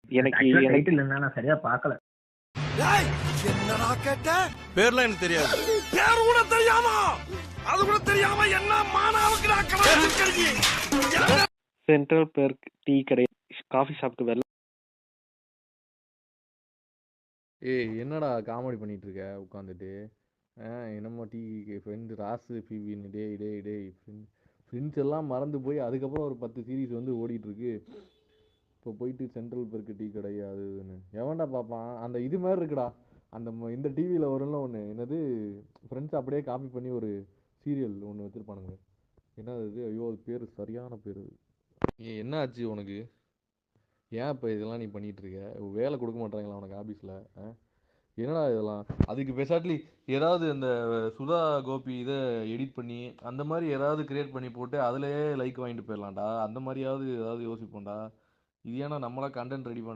எனக்கு டைட்டில் என்ன நான் சரியா பார்க்கல. என்னடா கேட்ட? பேர்லாம் எனக்கு தெரியாது. பேர் கூட தெரியாமா? அது கூட தெரியாம என்ன மானாவுக்கு நான் கலாய்ச்சிருக்கீங்க. சென்ட்ரல் பார்க் டீ கடை காஃபி ஷாப்க்கு வரல. ஏய் என்னடா காமெடி பண்ணிட்டு இருக்க உட்காந்துட்டு? என்னமோ டீ ஃப்ரெண்டு ராசு பிபின்னு டேய் டேய் டேய் ஃப்ரெண்ட்ஸ் எல்லாம் மறந்து போய் அதுக்கப்புறம் ஒரு 10 சீரீஸ் வந்து ஓடிட்டு இருக்கு. இப்போ போயிட்டு சென்ட்ரல் பார்க் டீ கடை அது இதுன்னு எவன்டா பார்ப்பான்? அந்த இது மாதிரி இருக்குடா, அந்த இந்த டிவியில் வரும்ல ஒன்று, என்னது ஃப்ரெண்ட்ஸ் அப்படியே காப்பி பண்ணி ஒரு சீரியல் ஒன்று வச்சுருப்பானுங்க. என்னது இது? ஐயோ அது பேர் சரியான பேர். என்ன ஆச்சு உனக்கு? ஏன் இப்போ இதெல்லாம் நீ பண்ணிட்டு இருக்க? வேலை கொடுக்க மாட்டாங்களா உனக்கு ஆஃபீஸில்? என்னடா இதெல்லாம்? அதுக்கு பெசாட்லி ஏதாவது இந்த சுதா கோபி இதை எடிட் பண்ணி அந்த மாதிரி ஏதாவது கிரியேட் பண்ணி போட்டு அதுலேயே லைக் வாங்கிட்டு போயிடலாம்டா. அந்த மாதிரியாவது ஏதாவது யோசிப்போம்டா. இது ஏன்னா நம்மளா கண்டென்ட் ரெடி பண்ண